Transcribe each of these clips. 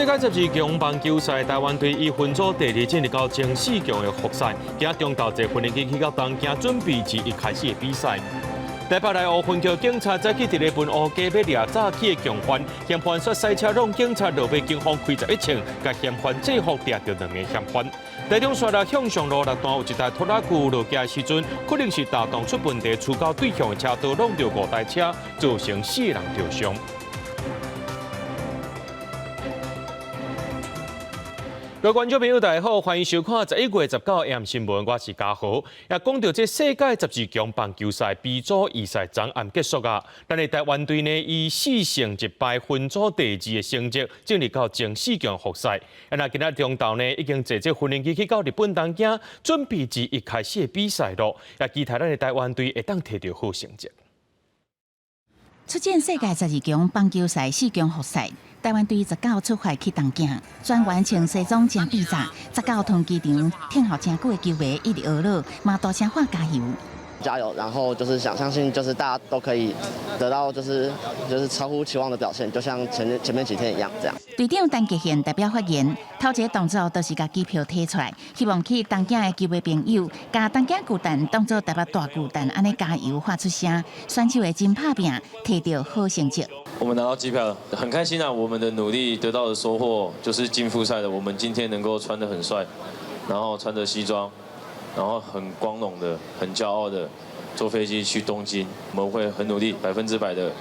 世界12强棒球赛，台湾队以分组第2进入到前4强的复赛，今中昼坐训练机去到东京，准备至一开始的比赛。台北内湖分局警察早起伫咧文湖街要掠早起的强犯，嫌犯说赛车让警察落尾警方开11枪，甲嫌犯制服抓到2名嫌犯。台中线路向上路6段有一台拖拉机落架时阵，可能是打动出问题，触到对向的车道，弄到5台车，造成4人受伤。各位观众朋友，大家好，欢迎收看11月19日新闻，我是嘉豪。也讲到这世界12强棒球赛 B 组预赛昨暗结束啊，但是台湾队呢以4胜1败分组第2的成绩进入到前4强复赛。那今日中昼呢已经坐这训练机去到日本东京，准备至一开始的比赛咯。也期待咱的台湾队会当摕到好成绩。出战世界12强棒球赛4强复赛。台湾队19出发去东京，全员穿西装正比赛。19同机场听候真久的球迷一直呵乐，嘛大声喊加油！加油！然后就是相信，就是大家都可以得到就是超乎期望的表现，就像前面几天一样这样。队长陈杰宪代表发言，头一个动作就是把机票摕出来，希望去东京的球迷朋友，把东京巨蛋当作台北大巨蛋，安尼加油发出声，选手会真拍拼，摕到好成绩。我们拿到机票，很开心啊！我们的努力得到的收获，就是进复赛的。我们今天能够穿得很帅，然后穿着西装，然后很光荣的、很骄傲的坐飞机去东京。我们会很努力，100%的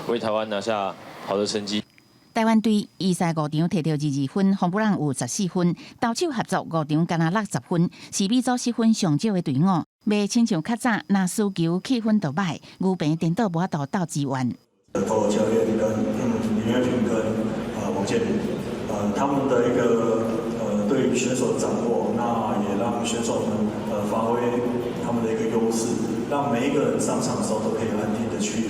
为台湾拿下好的成绩。台湾队预赛5场摕到22分，红不让有14分，投手合作5场干那60分，是B组10分上少的队伍。袂亲像较早，若输球气氛就歹，牛棚颠倒无法度斗支援。投教练跟林月平跟王建民，他们的一个对于选手的掌握，那也让选手们发挥他们的一个优势，让每一个人上场的时候都可以安定的去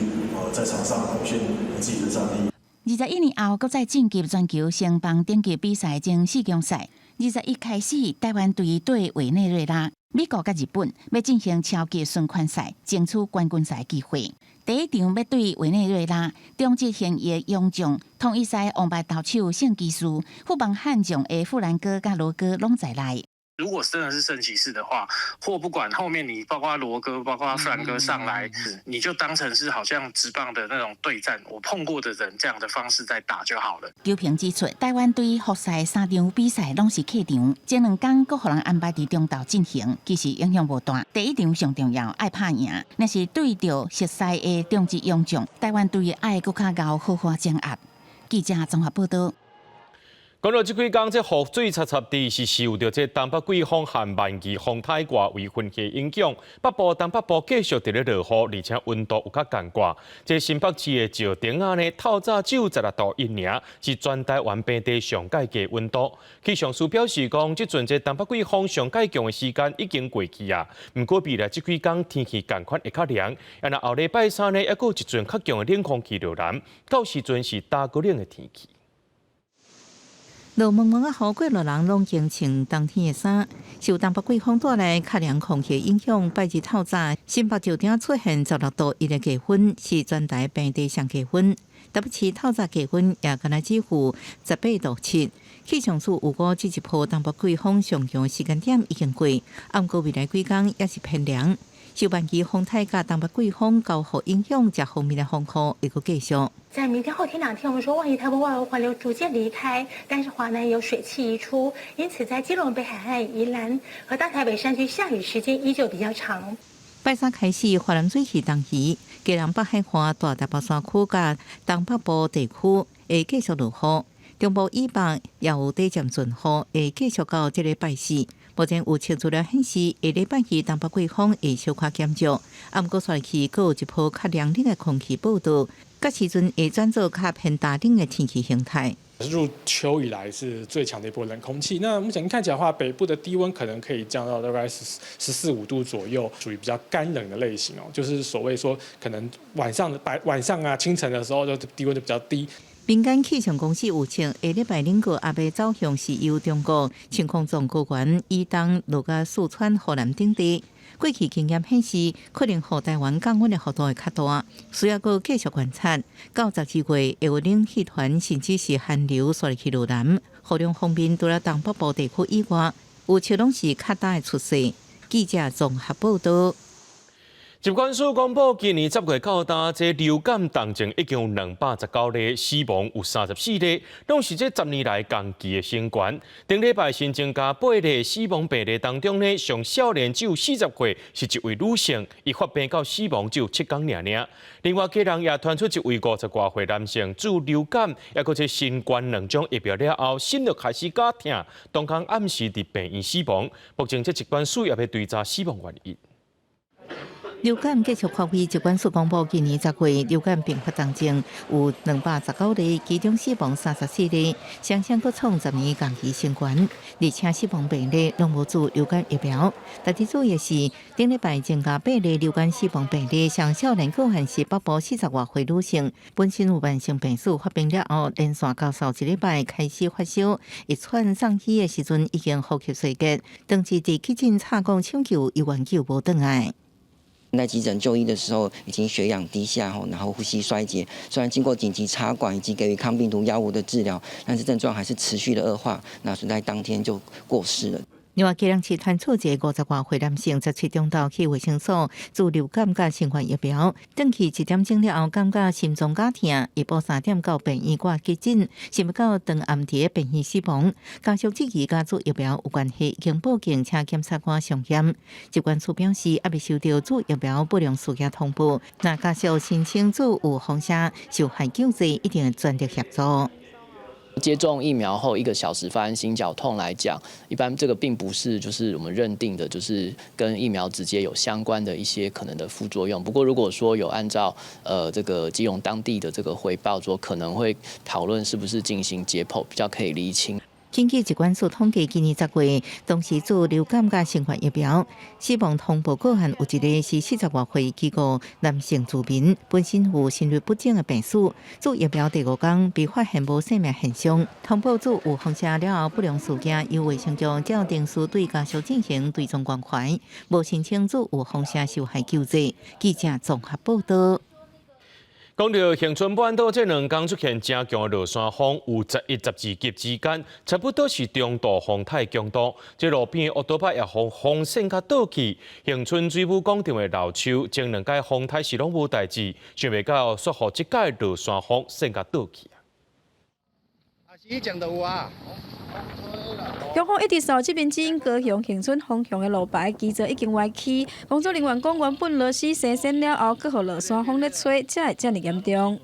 在场上表现自己的战力。21年后，国在晋级全球升棒顶级比赛前4强赛。21开始，台湾队对委内瑞拉、美国甲日本要进行超级循环赛，争取冠军赛机会。第一场要对委内瑞拉，中职现役洋将同一赛王牌投手圣基斯，副帮悍将的富兰哥甲罗哥拢在内。如果真的是圣骑士的话，或不管后面你包括罗哥、包括弗兰哥上来，你就当成是好像职棒的那种对战，我碰过的人这样的方式在打就好了。球评指出，台湾队复赛3场比赛拢是客场，前2天各互人安排伫中昼进行，其实影响无大。第一场上重要，爱拍赢。若是对着熟悉的中职洋将，台湾队爱搁较高好好掌握。记者综合报道。讲到这几天，这雨水擦擦地，是受到这东北季风和万季风太挂为分气影响。北部、东北部继续伫咧落雨，而且温度有较降挂。这新北市的石碇啊呢，透早只有16度一尔，是全台湾平地上介低温度。气象署表示讲，即阵这东北季风上介强的时间已经过去啊。不过未来这几天天气同款会较凉，然后后礼拜3呢，还有一阵较强的冷空气流南，到时阵是大过冷的天气。落蒙蒙啊，雨过落人拢经穿冬天的衫。受东北季风带来较凉空气影响，拜日透早，新北石碇出现16度1个低温，是全台平地上低温。台北市透早低温也敢若只有18度7。气象署预估这一波东北季风上强时间点已经过，暗过未来几天也是偏凉。受万季风太甲东北季风交互影响，这方面的风雨会阁继续。在明天、后天2天，我们说万一台风外围环流逐渐离开，但是华南有水汽移出，因此在基隆北海岸、宜兰和大台北山区下雨时间依旧比较长。拜3开始，华南水汽东移，基隆北海岸、大台北山区甲东北部地区会继续落雨，中部以北也有短暂阵雨，会继续到这礼拜4。目前有测资料显示，下礼拜2东北季风会小可减弱，暗过帅气，阁有一波较凉冷的空气报道，到时阵会转做较偏大冷的天气形态。入秋以来是最强的一波冷空气。那目前看起来的话，北部的低温可能可以降到大概14、15度左右，属于比较干冷的类型哦。就是所谓说，可能晚上啊、清晨的时候，就低温就比较低。民间气象公司有称，下礼拜2个也要走向西游中国，情况从高原以东落到四川、河南等地。过去经验显示，可能和台湾降温的幅度会较大，需要搁继续观察。到12月，会有冷气团甚至是寒流刷入去路南，雨量方面除了东北部地区以外，有笑拢是较大的出势。记者综合报道。疾管署公布，今年10月到今，这流感重症已经有219例，死亡有34例，拢是这10年来同期的新高。顶礼拜新增加8例死亡病例当中呢，上少年只有40岁，是一位女性，伊发病到死亡只有7天尔。另外，家人也传出一位50多岁男性，治流感也搁这新冠2种疫苗了后，心率开始加痛，当天暗时伫病院死亡。目前这疾管署也要追查死亡原因。流感继续发挥，疾管署公布，今年10月流感并发重症有219例，其中死亡34例，双双搁创10年同期新高，而且死亡病例拢无注流感疫苗。特别注意的是，顶礼拜增加8例流感死亡病例，上少年个案是北部40多岁女性，本身有慢性病史，发病了后连续教授1礼拜开始发烧，一喘送医的时阵已经呼吸衰竭，当时伫急诊插管抢救，医院救无倒来。在急诊就医的时候，已经血氧低下然后呼吸衰竭。虽然经过紧急插管以及给予抗病毒药物的治疗，但是症状还是持续的恶化，那是在当天就过世了。另外，基隆市传出一个50多岁男性17中昼去卫生所治流感甲新冠疫苗，转去1点钟了后，感觉心脏加痛，下晡3点到病院挂急诊，想不到当暗伫病院死亡。家属质疑甲做疫苗有关系，经报警请检察官上检。疾管署表示，还未收到做疫苗不良事件通报，那家属申请做有风险受害救济，一定全力协助。接种疫苗后1个小时发生心绞痛来讲，一般这个并不是就是我们认定的，就是跟疫苗直接有相关的一些可能的副作用。不过如果说有按照这个基隆当地的这个回报说，可能会讨论是不是进行解剖，比较可以厘清。根据疾管署统计，今年10月，当时做流感甲新冠疫苗死亡通报个案有1例是40多岁基国男性居民，本身有心律不正的病史。做疫苗第5天被发现无生命现象，通报做有风险了后不良事件，由卫生局照定时对家属进行追踪关怀，无申请做有风险受害救济。记者综合报道。讲到恒春半岛这2天出现正强的落山风，有11、12级之间，差不多是中度风太强度。这路边的乌多巴也风扇甲倒去，恒春水母广场的老树前2届风台是拢无代志，想袂到说互这届落山风扇甲倒去。是讲的有啊。中风一直受这边指引高雄恒春方向的路牌，机座已经歪起。工作人员讲，原本落雨生成了后，搁予落山风咧吹，才会这么严重。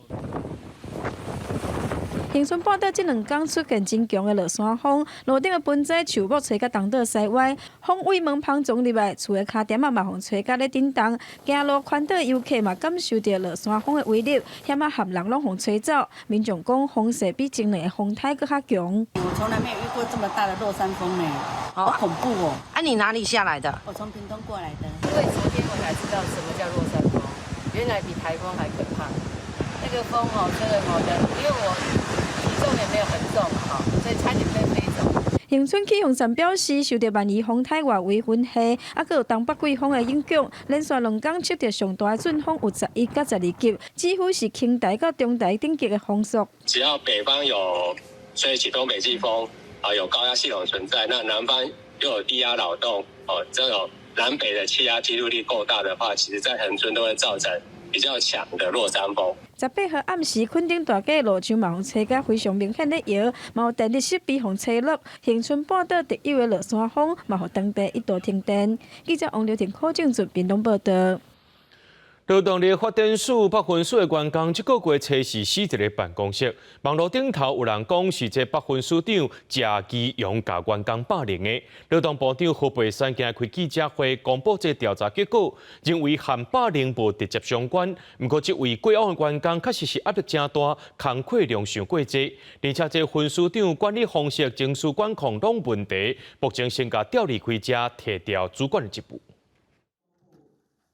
恒春半岛这2天出现真强的落山风，路顶的盆栽、树木吹甲东倒西歪，风位门旁撞入来，厝的脚点嘛风吹甲咧震动，行路宽道游客嘛感受到落山风的威力，险啊含人拢风吹走。民众讲风势比前年的风台搁较强。我从来没有遇过这么大的落山风呢，好恐怖哦！啊，你哪里下来的？我从屏东过来的。因为昨天我才知道什么叫落山风，原来比台风还可怕。那个风吹得因为我体重也没有很重所以差点被飞走。恒春气象站表示，受到万宜风台外围云系，搁有东北季风的影响，连续2天测到上大的阵风有11到12级，几乎是轻台到中台等级的风速。只要北方有吹起东北季风，有高压系统存在，那南方又有低压扰动，这种南北的气压记录力够大的话，其实在恒春都会造成比较强的落山风。18号暗时，垦丁大街路上嘛风吹甲非常明显的摇，嘛有电力设备风吹落。恒春半岛特有的落山风，嘛互当地一度停电。记者王刘婷、柯正准屏东报道。劳动力发展署北分署的员工，这个月初是死伫咧办公室。网络顶头有人讲是这北分署长假期用甲员工霸凌的。劳动部长何培山今日开记者会，公布这调查结果，认为和霸凌无直接相关。不过，这位过往的员工确实是压力真大，工课量上过济，而且这分署长管理方式、情绪管控拢问题，目前先甲调离开遮，摕掉主管的职务。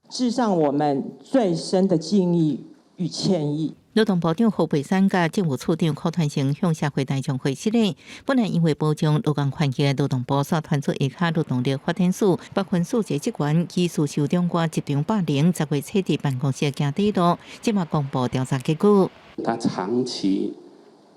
致上我们最深的敬意与歉意。劳动部长侯培山甲政务处长柯传成向社会大众回示咧，本来因为保障劳工权益的劳动部所传出下卡劳动力发展署北分署一职员疑似受中国集团霸凌，10月彻底办公室行底路，即马公布调查结果。他长期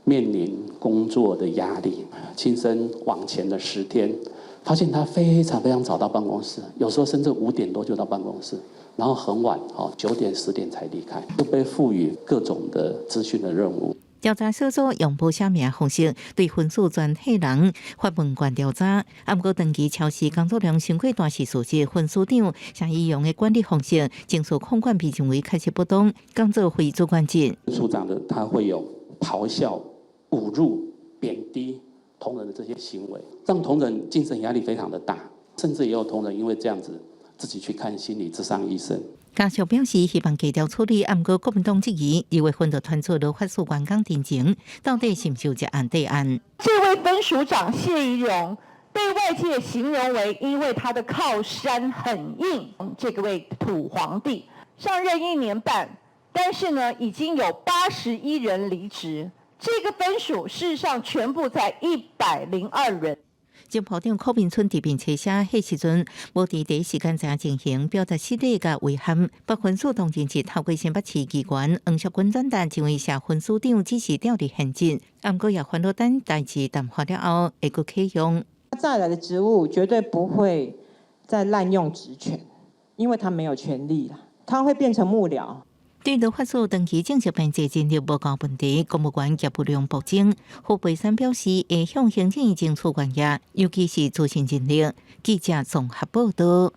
面临工作的压力，亲身往前的10天，发现他非常早到办公室，有时候甚至5点多就到办公室。然后很晚，9点10点才离开，就被赋予各种的资讯的任务。调查小组用报写名方式对分署全体人发问卷调查，不过长期超时工作量伤过大是事实。分署长想以用的管理方式，情绪控管被认为确实不当，工作会主管制。署长的他会有咆哮、侮辱、贬低同仁的这些行为，让同仁精神压力非常的大，甚至也有同仁因为这样子自己去看心理咨商医生。家属表示希望低调处理，不过国民党质疑2月份就传出劳法署员工定情，到底是不是这案对案？这位分署长谢宜荣被外界形容为因为他的靠山很硬，这个位土皇帝上任1年半，但是呢已经有81人离职，这个分署事实上全部在102人。前部长柯明春伫面车写，迄时阵无伫第一时间才进行，表达失礼甲遗憾。北分署当前是透过新北市议员黄淑君转达成为社分署长，只是调离现职，不过也烦恼等代志淡化了后，会阁启用。再来的职务绝对不会再滥用职权，因为他没有权利了，他会变成幕僚。对劳法署长期正式编制人力报告问题，公务员业务量暴增。侯培山表示，会向行政院争取权益，尤其是资深人力。记者综合报道。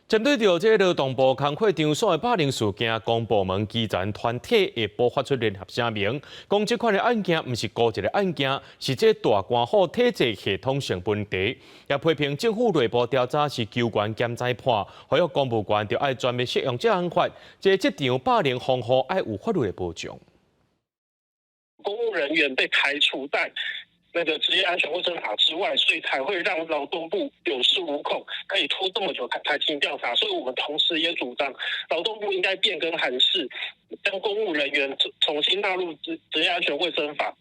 针对着这劳动部工会场所的霸凌事件，公部门基层团体下晡发出联合声明，讲这款的案件不是孤一个案件，是这大官府体制系统性问题。也批评政府内部调查是求原兼裁判，还有公务员就要专门适用这项法，这场霸凌防护要有法律的保障。公务人员被排除在那个职业安全卫生法之外，所以才会让劳动部有恃无恐，可以拖这么久才进行调查。所以我们同时也主张，劳动部应该变更函释，将公务人员重新纳入职业安全卫生法。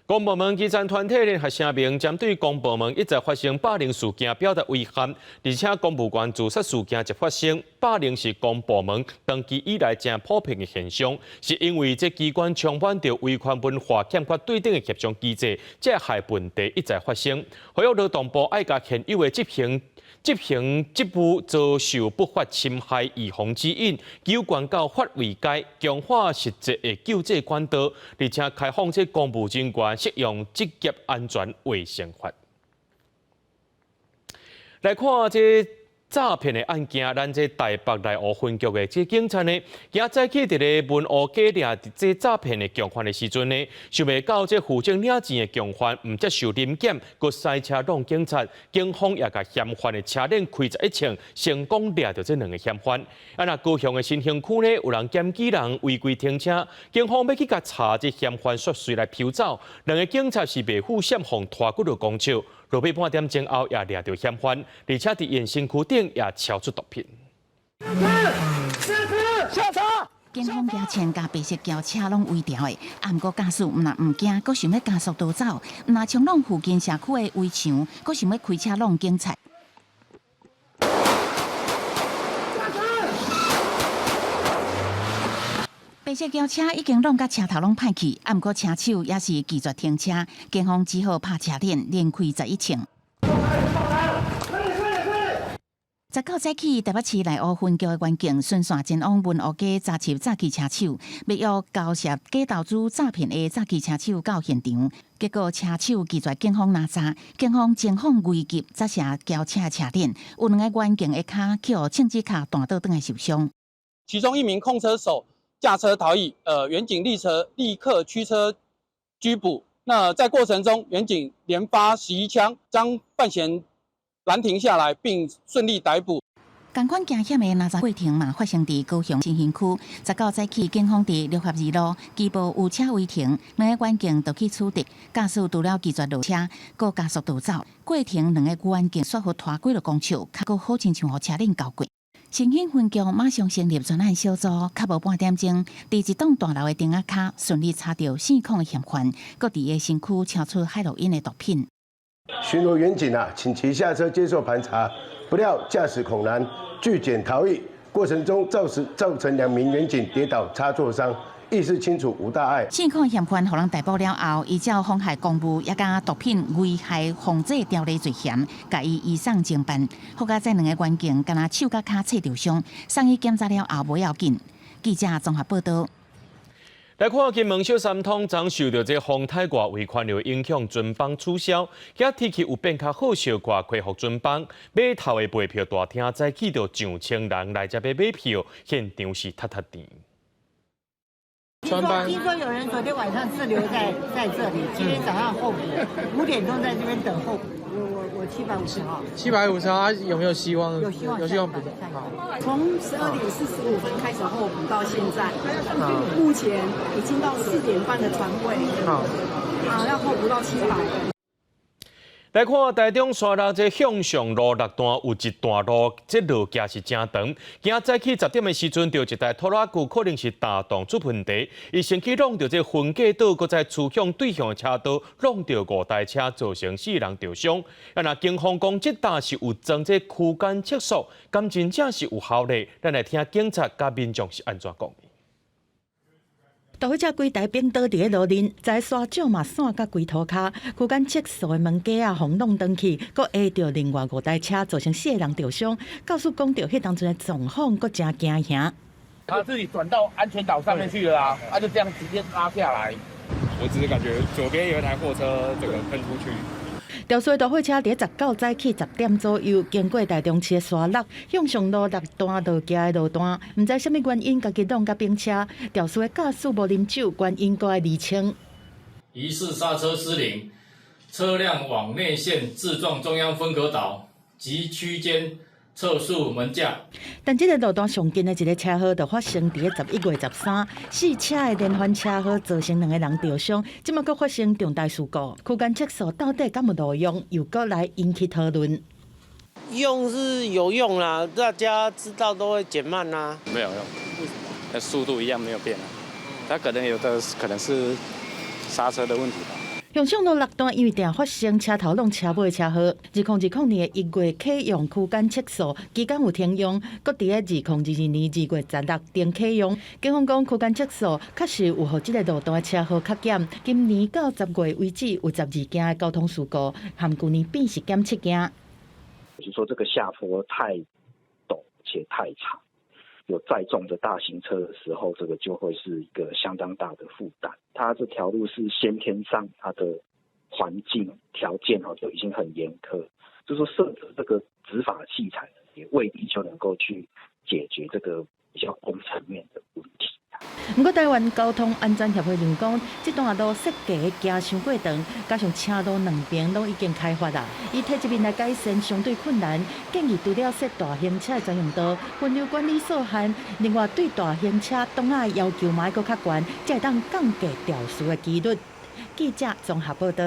公部门基层团体联合声明，针对公部门一直发生霸凌事件表达遗憾，而且公务员自杀事件一发生，霸凌是公部门长期以来正普遍的现象，是因为这机关充满着违反文化、欠缺对等的协商机制，这害问题一再发生。还有劳动部爱甲现有的执行职务遭受不法侵害预防指引，有关到法为界，强化实际的救济管道，而且开放这公务人员适用职业安全卫生法。来看这诈骗的案件，咱这台北内湖分局的这警察呢，今早起伫咧文湖假掠这诈骗的共犯的时阵呢，想袂到这负责领钱的共犯唔接受临检，佮塞车弄警察，警方也甲嫌犯的车链开11枪，成功掠到这2个嫌犯。那高雄的新兴区呢，有人检举人违规停车，警方要去甲查这嫌犯涉水来飘走，2个警察是被负险防拖骨到公手。落尾半点钟后，也掠到嫌犯，而且伫延伸区顶也超出毒品。下车！警方抓前甲白色轿车拢围调的，不过驾驶唔惊，佮想要加速逃走，唔冲弄附近社区的围墙，佮想要开车弄警察。白色轿车已经弄甲车头拢歹去，不过车手也是拒绝停车，警方只好拍车链，连开11枪。19早起，台北市内湖分局的员警顺线前往文湖街查缉诈欺车手，要约交涉假投资诈骗的诈欺车手到现场，结果车手拒绝警方拿查，警方前方危急砸下轿车的车链，有2个员警的脚去互枪支卡弹倒转来受伤。其中1名控车手驾车逃逸，员警立刻驱车拘捕。那在过程中，员警连发11枪，将犯嫌拦停下来，并顺利逮捕。同款惊险的拿查过程嘛，发生伫高雄新兴区。19早起，警方伫6合2路拘捕有车违停，2个员警就去处理。驾驶除了拒绝落车，佮加速逃走。过程2个员警说服拖过了公车，较佮好亲像互车链交过。刑警分局马上成立专案小组，较无半点钟，伫一栋大楼的顶仔骹顺利查到4控的嫌犯，各伫个身躯敲出海洛因的毒品。巡逻员警请其下车接受盘查，不料驾驶恐难，拒检逃逸，过程中造成2名员警跌倒擦挫伤。意识清楚，无大碍。4控嫌犯互人逮捕了后，依照妨害公务也甲毒品危害防制条例罪嫌，甲伊移送侦办。好甲这2个员警，敢若手甲骹切着伤，送医检查了后无要紧。记者综合报道。来看金门小三通，昨受到这风太挂为环流影响，军帮取消。今天气有变较好，小挂恢复军帮。买头的卖票大厅再起到上千人来这边买票，现场是塌塌甜。听说有人昨天晚上滞留在这里，今天早上候补，5点钟在这边等候补。我750号。750号，他有没有希望？有希望补的。从12点45分开始候补到现在，目前已经到4点半的船位。要候补到700。来看台中山路这向上路6段有一段路，这路架是真长。今早起10点的时阵，就一台拖拉机可能是打洞出问题，伊先去弄到这分隔岛，搁在出向对向的车道弄到5台车，造成4人受伤。那警方讲这搭是有装这区间测速，敢真正是有效力？咱来听警察甲民众是安怎讲的。大火车几台并倒伫个路面，在沙石嘛散甲规涂骹，区间测速的门架啊，轰弄登去，搁压着另外5台车，造成4人受伤。告诉讲到迄当阵的状况，搁真惊吓。他自己转到安全岛上面去了啊，他就这样直接拉下来。我只是感觉左边有一台货车整个喷出去。肇事大货车伫19早起10点左右，经过台中市的沙鹿向上路6段道行的路段，唔知什么原因，甲激动甲并车，肇事的驾驶无啉酒，原因搁要厘清。疑似刹车失灵，车辆往内线自撞中央分隔岛及区间测速门架。但这个路段上近的一个车祸，就发生伫11月13，4车的连环车祸造成2个人受伤，即马搁发生重大事故。区间测速到底敢有路用，又搁来引起讨论。用是有用啦，大家知道都会减慢啦。没有用，为什么？速度一样没有变啊。它可能有的可能是刹车的问题吧。向上路6段因为定发生车头弄车尾的车祸，2020年1月启用区间测速，期间有停用，搁伫个2022年2月16定启用。警方讲区间测速确实有互即个路段的车祸较减。今年到10月为止有12件的交通事故，含去年比是减7件。就是说这个下坡太陡且太长。有载重的大型车的时候，这个就会是一个相当大的负担。它这条路是先天上它的环境条件就已经很严苛，就说设置这个执法器材也未必就能够去解决这个比较工程面的问题。不过，台湾交通安全协会认讲，这段路设计行伤过长，加上车路两边拢已经开发啦，伊摕这边来改善相对困难。建议除了设大型车的专用道，分流管理所限，另外对大型车挡仔要求嘛要搁较悬，才会当降低肇事的几率。记者综合报道。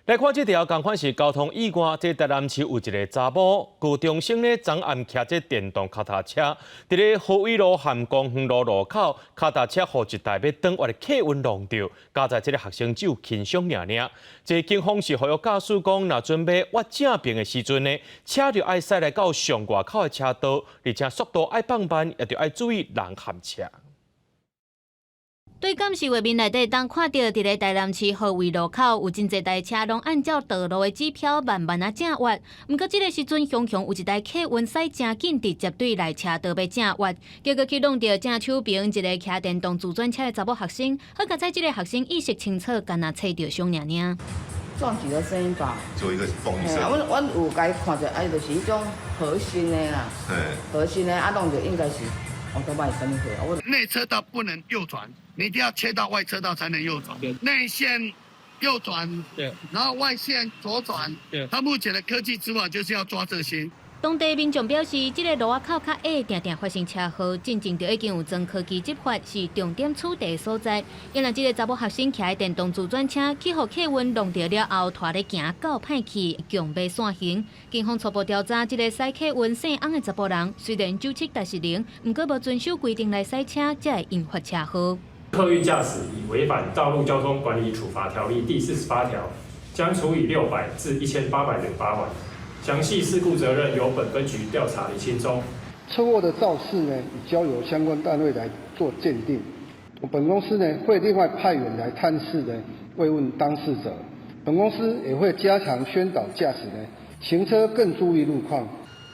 来看这条，同款是交通意外。这台南市有一个查某，高中生呢，昨暗骑这电动脚踏车，伫咧河尾路和光远路路口，脚踏车互一台要转弯的客运撞到，加在这个学生只有轻伤尔尔。这警方是呼吁驾驶讲，若准备挖正边的时阵呢，车就爱驶来到上外口的车道，而且速度爱放慢，也着爱注意人陷车。对监视画面内底，当看到伫咧台南市河尾路口有真侪台车拢按照道路的指标慢慢啊正弯。毋过即个时阵，雄雄有一台客运驶真紧，直接对来车道要正弯，结果去弄到正手边一个骑电动自转车的查某学生。好在即个学生意识清楚，干那切着伤尔尔。撞击的声音吧，做一个风声。阮有甲伊看着，就是迄种核心的啦，核心的弄着应该是。内车道不能右转，你一定要切到外车道才能右转。内线右转，然后外线左转。他目前的科技执法就是要抓这些。当地民众表示，这个路仔口较矮，定定发生车祸，进前就已经有装科技执法，是重点处理所在。因为这个查某学生骑电动自转车，去互客运弄着了后，拖咧行够歹去，强被散行。警方初步调查，这个驶客运姓翁的查甫人，虽然97-0，不过无遵守规定来驶车，才会引发车祸。客运驾驶已违反《道路交通管理处罚条例》第48条，将处以600至1808万。详细事故责任由本分局调查厘清中。车祸的肇事呢，已交由相关单位来做鉴定。本公司呢会另外派员来探视呢，慰问当事者。本公司也会加强宣导驾驶呢，行车更注意路况。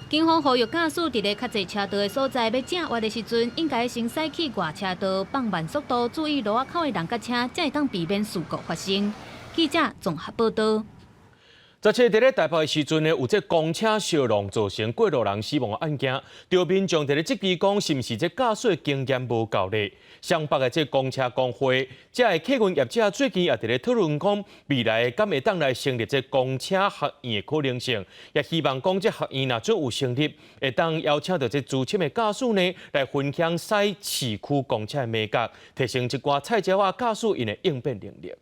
警方呼吁驾驶伫咧较侪车道的所在要正弯的时阵，应该先驶去外车道，放慢速度，注意路仔口的人甲车，才会当避免事故发生。记者综合报道。17日咧台北的时阵呢，有这公车烧撞造成过路人死亡的案件，有民众伫咧质疑讲，是毋是这驾驶经验无够呢？湘北的这公车工会，这个客运业者最近也伫咧讨论讲，未来敢会当来成立这公车学院的可能性，也希望讲这学院若准有成立，会当邀请到这资深的驾驶呢，来分享驶市区公车的美感，提升一寡菜鸟仔驾驶因的应变能力。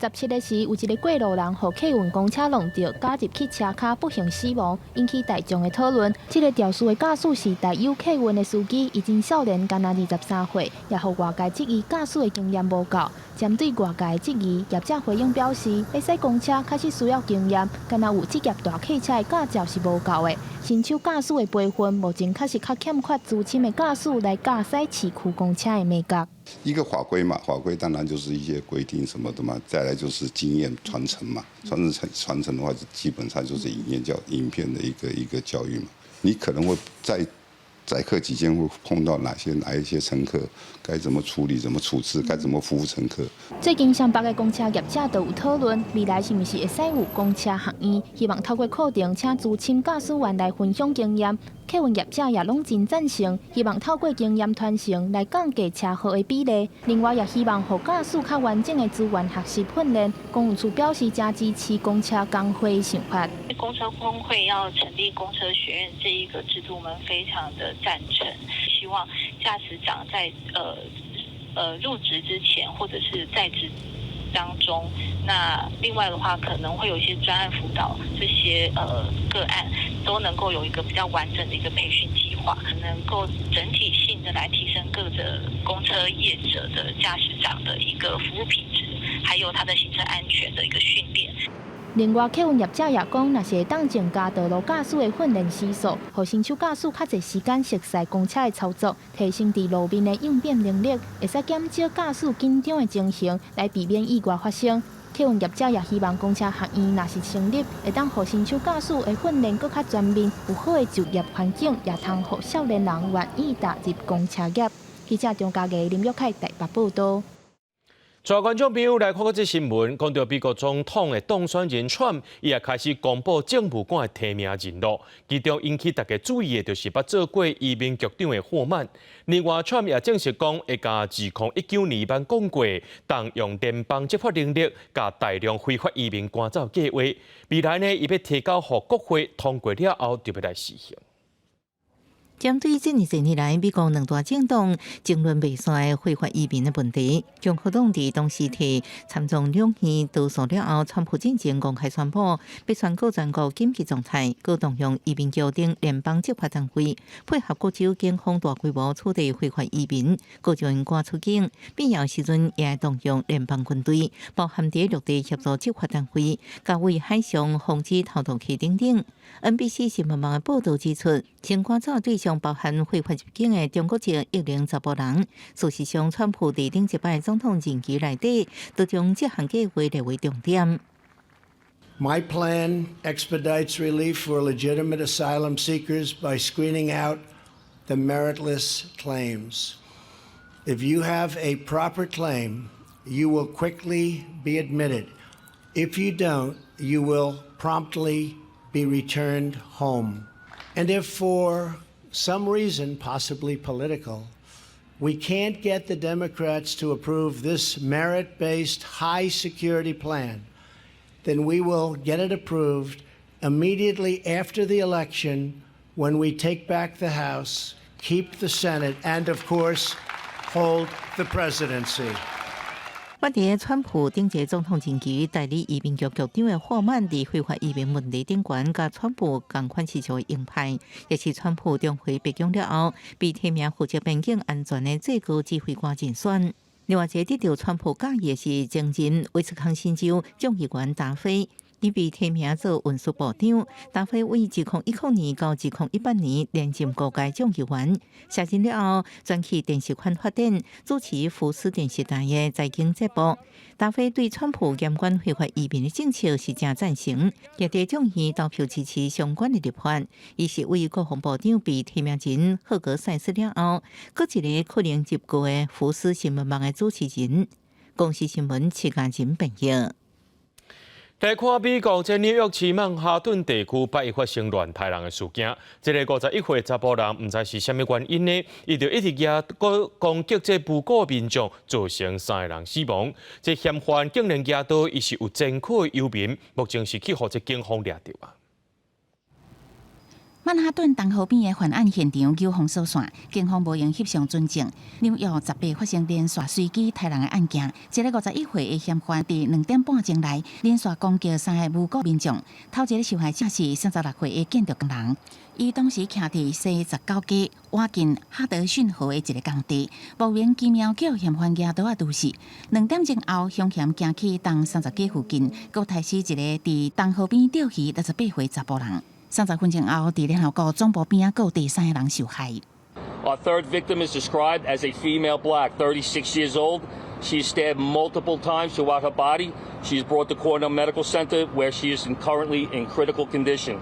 17日时，有一个过路人互客运公车撞到，加入去车卡不幸死亡，引起大众的讨论。这个肇事的驾驶是台油客运的司机，已经少年，敢若23岁，也互外界质疑驾驶的经验无够。针对外界的质疑，业者回应表示，要驶公车确实需要经验，敢若有职业大客车的驾照是无够的。新手驾驶的培训，目前确实较欠缺资深的驾驶来驾驶市区公车的美感。一个法规嘛，法规当然就是一些规定什么的嘛，再来就是经验传承嘛，传承的话，基本上就是影片的一个教育嘛。你可能会在载客期间会碰到哪一些乘客，该怎么处理、怎么处置、该怎么服务乘客。最近湘北的公车业者都有讨论，未来是毋是会使有公车学院，希望透过课程请资深驾驶员来分享经验。客运业者也拢真赞成，希望透过经验传承来降低车祸的比例。另外，也希望互驾驶较完整的资源学习训练。公务处表示，加支持公车工会的想法。公车工会要成立公车学院这一个制度，我们非常的赞成。希望驾驶长在入职之前，或者是在职当中，那另外的话可能会有一些专案辅导，这些个案都能够有一个比较完整的一个培训计划，能够整体性的来提升各个公车业者的驾驶长的一个服务品质，还有他的行车安全的一个训练。另外，客运业者也讲，若是会当增加道路驾驶的训练时数，互新手驾驶较侪时间熟悉公车的操作，提升伫路面的应变能力，会使减少驾驶紧张的情形，来避免意外发生。客运业者也希望公车学院若是成立，会当互新手驾驶的训练更较全面，有好的就业环境，也通互少年人愿意踏入公车业。记者张家琪、林玉凯台北报道。全观众朋友来看这新闻，讲到美国总统的当选人Trump，伊也开始公布政务官的提名人录，其中引起大家注意的就是捌做过移民局长的霍曼。另外，Trump也证实讲，会甲2019年版讲过，当用联邦执法能力，甲大量非法移民赶走计划。未来呢，伊要提交予国会通过了后，就要来实行。针对近20年来美国两大政党争论未散的非法移民的问题，共和党伫当时替参众两院倒数了后，川普进前公开宣布要宣告全国紧急状态，各动用移民局等联邦执法单位配合各州警方大规模处理非法移民，各将因赶出境。必要时阵也会动用联邦军队，包含伫陆地协助执法单位，加为海上防止偷渡器等等。NBC 新闻网的报道指出，先赶走对象包含非法入境的中国籍100查甫人。事实上，川普伫顶一摆总统任期内底，都将这项计划列为重点。My plan expedites relief for legitimate asylum seekers by screening out the meritless claims. If you have a proper claim, you will quickly be admitted. If you don't, you will promptly be returned home. And if for some reason, possibly political, we can't get the Democrats to approve this merit-based high security plan, then we will get it approved immediately after the election, when we take back the House, keep the Senate, and of course, hold the presidency. 我伫川普顶届总统任期代理移民局局长的霍曼伫非法移民问题顶悬，甲川普同款持续鹰派，也是川普重回白宫了后，被提名负责边境安全的最高指挥官人选。另外一个得到川普介意的是前任威斯康辛州众议员达菲。伊被提名做运输部长，达菲为2010年到2018年连任各界众议员。卸任了后，转去电视圈发展，主持福斯电视台的财经节目。达菲对川普严管非法移民的政策是正赞成，也在众议投票支持相关的立法。伊是为国防部长被提名前赫格赛斯了后，搁一个可能入阁的福斯新闻网的主持人。公司新闻7家人朋友。来看美国在纽约市曼哈顿地区8月发生乱杀人的事件，这个51岁查甫人，唔知是虾米原因呢，伊就一直举攻击这无辜民众，造成3个人死亡。这嫌犯竟然举刀，伊是有前科的游民，目前是去互这警方抓到啊。曼哈顿东河边的犯案现场有封锁线，警方无用翕相存证。纽约18发生连续随机杀人的案件，一个51岁的嫌犯伫2点半钟内连续攻击3个无辜民众。头一个受害者是36岁的建筑工人，伊当时徛伫西19街瓦近哈德逊河的一个工地，无缘奇妙叫嫌犯举刀毒死。2点钟后，凶嫌行去东30街附近，佮杀死一个伫东河边钓鱼68岁查甫人。30分钟后，伫联合国总部边还有第3个人受害。Our third victim is described as a female black, 36 years old. She is stabbed multiple times throughout her body. She is brought to Cornell Medical Center, where she is currently in critical condition.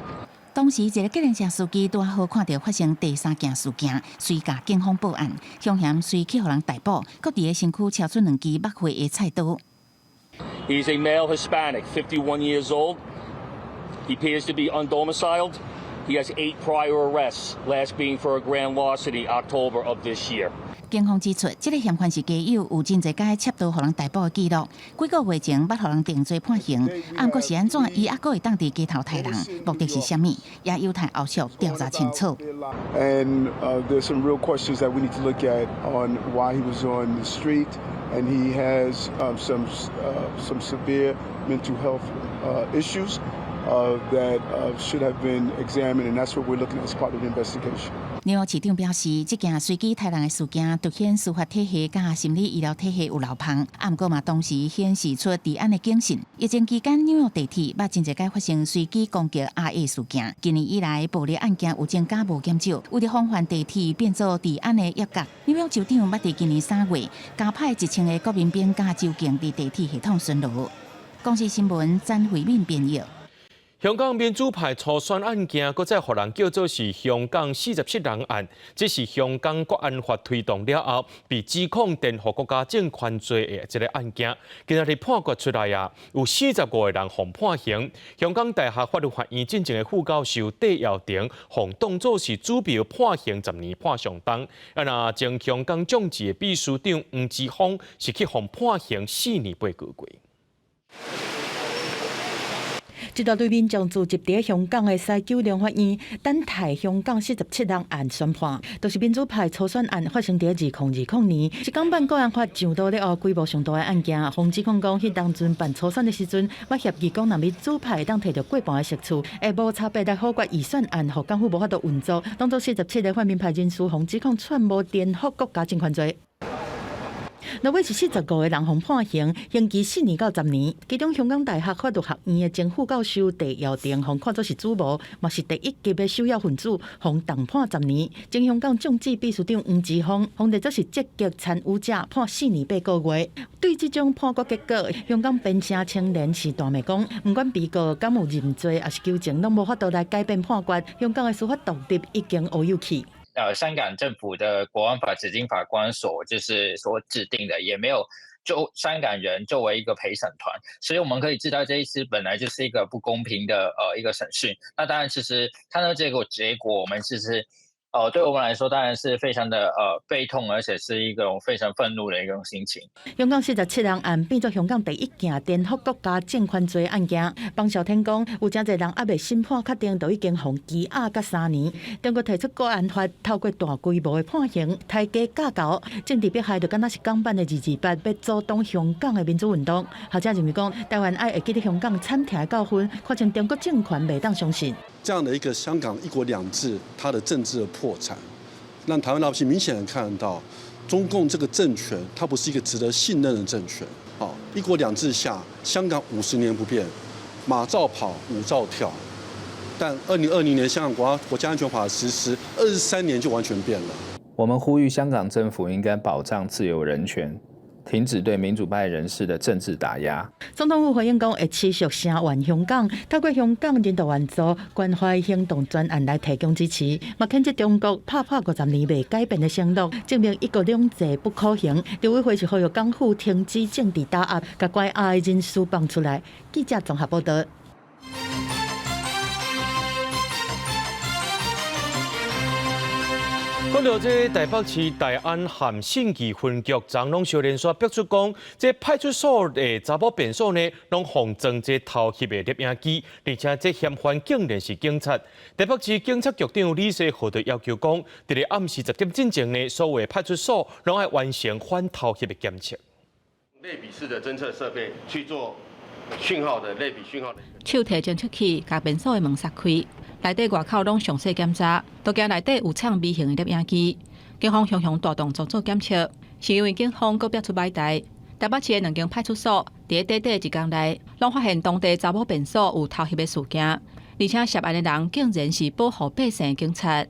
当时，一个计程车司机拄好看到发生第3件事件，随甲警方报案。凶嫌随去互人逮捕，佮伫个身躯撬出2支墨灰的菜刀。He is a male Hispanic, 51 years old. He appears to be undomiciled. He has 8 prior arrests, last being for a grand larceny, October of this year. 警方指出，这个嫌犯是家有真侪届切刀互人逮捕的记录，几个月前捌互人定罪判刑，按过是安怎，伊还佫会当伫街头杀人，目的是啥物，也有待后续调查清楚。And there's some real questions that we need to look at on why he was on the street, and he has some severe mental health issues. That should have been examined, and that's what we're looking at as part of the investigation. 纽约市长表示，这件随机杀人的事件凸显司法体系甲心理医疗体系有漏洞，啊，毋过嘛，同时显示出治安的警讯。疫情期间，纽约地铁捌真侪届发生随机攻击RA事件。今年以来，暴力案件有增加无减少，为了防范地铁变作治安的压角，纽约州长捌伫今年3月加派1000个国民兵甲州警伫地铁系统巡逻。公司新闻詹慧敏编译。香港民主派初选案件，搁再互人叫做是香港47人案，这是香港国安法推动了后，被指控颠覆国家政权罪的一个案件。今日判决出来啊，有45个人被判刑。香港大学法律学院进前的副教授戴耀廷，被当作是主标判刑10年判上当。那前香港众志的秘书长黄之锋是去被判刑4年8个月。一大堆民众聚集伫香港的西九龙法院，等待香港47人案宣判，都是民主派初选案发生伫2020年。一港办国安法上到了后，规模上大的案件。黄之锋讲，迄当阵办初选的时阵，我协议讲，若民主派当摕到过半的席次，会无差别来否决预算案，互港府无法度运作。当作47个泛民派人士，黄之锋串谋颠覆国家政权罪。落尾是45个人被判刑，刑期4年到10年。其中香港大学法律学院的前副教授戴耀廷被看作是主谋，嘛是第1级的首要分子，被重判10年。前香港众志秘书长黄之锋被则是积极参与者，判4年8个月。对这种判决结果，香港辩声青年是大骂讲，不管被告敢有认罪，还是纠正，拢无法度来改变判决。香港的司法独立已经乌有去。香港政府的国安法指定法官所制定的，也没有就香港人作为一个陪审团，所以我们可以知道这一次本来就是一个不公平的一个审讯。那当然，其实看到这个结果，我们其实对我们来说当然是非常的悲痛，而且是一种非常愤怒的一种心情。香港47人案变作香港第一件颠覆国家政权罪案件。方小天讲，有真侪人还未审判确定，就已经被羁押到3年。中国提出国安法，透过大规模的判刑，抬价架构，政治迫害就敢若是港版的228，要阻挡香港的民主运动。学者认为讲，台湾爱会记得香港惨痛的教训，看成中国政权袂当相信。这样的一个香港一国两制，它的政治的破产，让台湾老百姓明显的看到，中共这个政权，它不是一个值得信任的政权。好，一国两制下，香港50年不变，马照跑，舞照跳。但2020年香港国家安全法的实施，23年就完全变了。我们呼吁香港政府应该保障自由人权，停止对民主派人士的政治打压。总统府回应讲，会持续声援香港，透过香港人道援助关怀行动专案来提供支持。嘛谴责中国拍50年未改变的承诺，证明一国两制不可行。刘委会是呼吁港府停止政治打压，把关押的人释放出来。记者综合报道。讲到这台北市大安咸信义分局长拢小连续表出讲，这派出所的查某便所呢，拢放装这偷翕的摄影机，而且这嫌犯竟然是警察。台北市警察局长李世豪就要求讲，伫咧暗时10点之前呢，所有的派出所拢要完成反偷翕的检测。类比式的侦测设备去做讯号的类比讯号的。手提侦测器，甲便所的门撒开。内底外口拢详细检查，都惊内底有藏微型的摄影机。警方雄雄大动作做检测，是因为警方搁表出歹代。台北市的2间派出所，伫短短1天内，拢发现当地查某便所有偷翕的事件，而且涉案的人竟然是保护百姓的警察。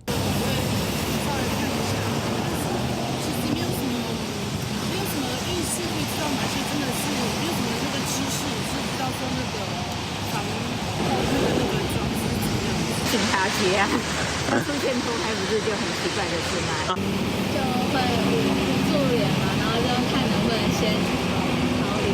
警察局啊，出现偷拍不是就很奇怪的事吗？就会助联嘛，然后就看能不能先逃离。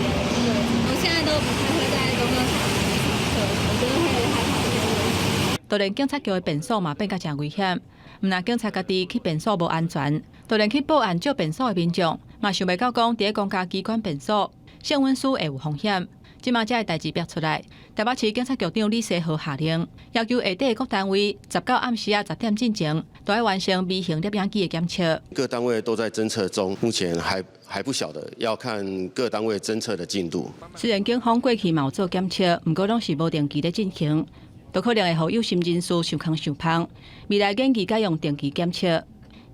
我现在都不太会在公共场合上课，我觉得会害怕一些危险。就连警察局的便所嘛变甲真危险，毋但警察家己去便所无安全，就连去报案借便所的民众嘛想袂到讲伫咧公家机关便所性温书会有风险。即马这个代志逼出来，台北市警察局长李世豪下令，要求下底各单位19暗时10点之前，都要完成微型摄影机的检测。各单位都在侦测中，目前还不晓得，要看各单位侦测的进度。虽然警方过去嘛有做检测，不过拢是无定期咧进行，都可能会互有心人士受康受胖。未来建议改用定期检测。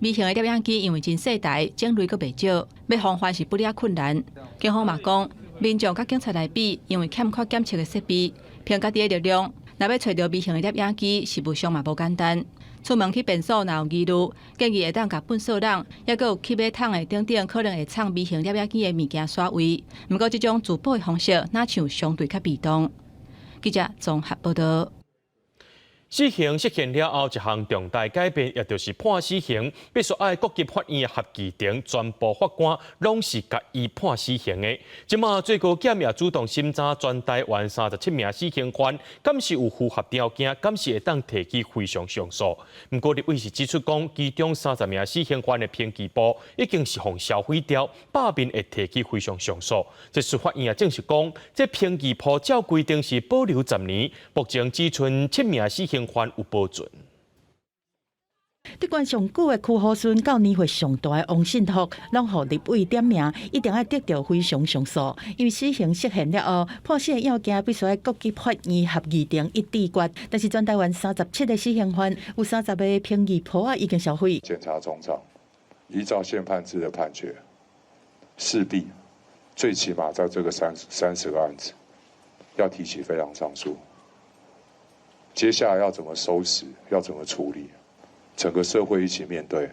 微型的摄影机因为真细台，种类阁袂少，要防范是不哩困难。警方嘛讲。民众甲警察来比，因为欠缺检测的设备，凭家己的力量，若要找到微型的摄影机，是务上嘛无简单。出门去便所若有疑虑，建议会当甲粪扫人，也阁有吸马桶的等等可能会藏微型摄影机的物件刷位。不过，这种自保的方式，哪像相对较被动。记者综合报道。死刑实现了后，一项重大改变，也就是判死刑必须爱各级法院合议庭全部法官拢是甲伊判死刑的。即马最高检也主动审查全台湾37名死刑犯，敢是有符合条件，敢是会当提起非常上诉。不过立委是指出讲，其中30名死刑犯的评级簿已经是互销毁掉，罢免会提起非常上诉。这司法院也证实讲，这评级簿照规定是保留10年，目前只剩7名死刑犯有保存。伫关上久的区虎顺到年岁上大的王信福，拢互立委点名，一定要得到非常上诉。因为死刑实现了后，判死的要件必须在各级法院合议庭一致决。但是全台湾37个死刑犯，有30个评议簿已经销毁。检察总长依照宪判制的判决，势必最起码在这个30个案子要提起非常上诉。接下来要怎么收拾，要怎么处理，整个社会一起面对。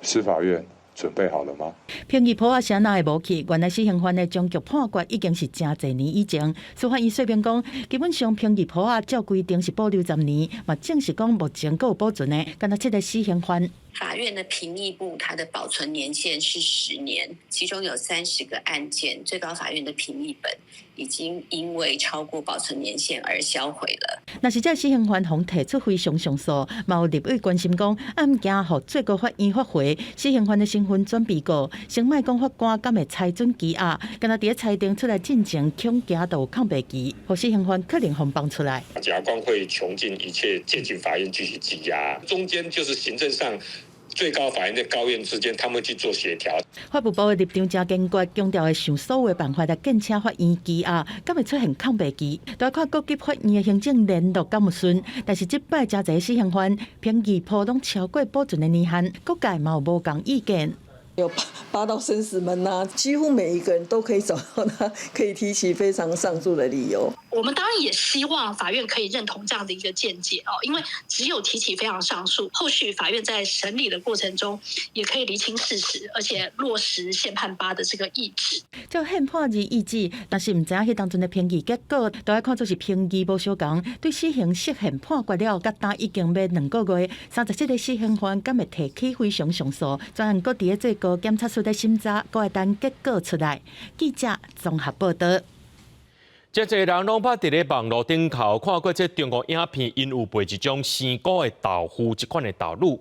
司法院准备好了吗？评议簿谁哪会无去？原来死刑犯的终局判决已经是真侪年以前。司法院说明讲，基本上评议簿照规定是保留10年，嘛正是讲目前阁有保存的，敢若7个死刑犯。法院的评议部它的保存年限是10年，其中有30个案件，最高法院的评议本已经因为超过保存年限而销毁了。若是这死刑犯方提出非常上诉，嘛有立委关心讲，案件互最高法院发回，死刑犯的身份转被告，先莫讲法官敢会裁准羁押，敢若伫裁定出来进前恐惊到抗辩期，互死刑犯可能放放出来。检察官会穷尽一切接近法院继续羁押，中间就是行政上。最高法院跟高院之间，他们去做协调。法务部的立场真坚决，强调会想所有的办法来建请法院羁押，敢会出现抗辩期，都要看各级法院的行政联络敢有顺。但是这摆真侪死刑犯评议破拢超过保存的年限，各界嘛有无同意见。有8道生死门呐，几乎每一个人都可以找到他可以提起非常上诉的理由。我们当然也希望法院可以认同这样的一个见解哦，因为只有提起非常上诉，后续法院在审理的过程中也可以厘清事实，而且落实宪判8的这个意志。照宪判2意志，但是唔知影迄当阵的评议结果，都要看作是评议无相同。对死刑释宪判决了，甲单已经要2个月，37个死刑犯敢会提起非常上诉，专案搁伫咧最高检察署的审查，搁会等结果出来。记者综合报道。真侪人拢捌伫咧网络顶头看过这中国影片，因有卖一种生菇的豆腐，这款的豆乳。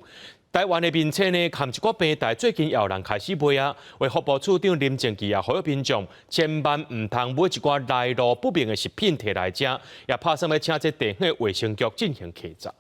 台湾的民众呢，含一寡平台最近也有人开始买啊。为福部处长林正基啊，呼吁民众千万唔通买一寡来路不明的食品摕来食，也拍算要请这地方的卫生局进行稽查。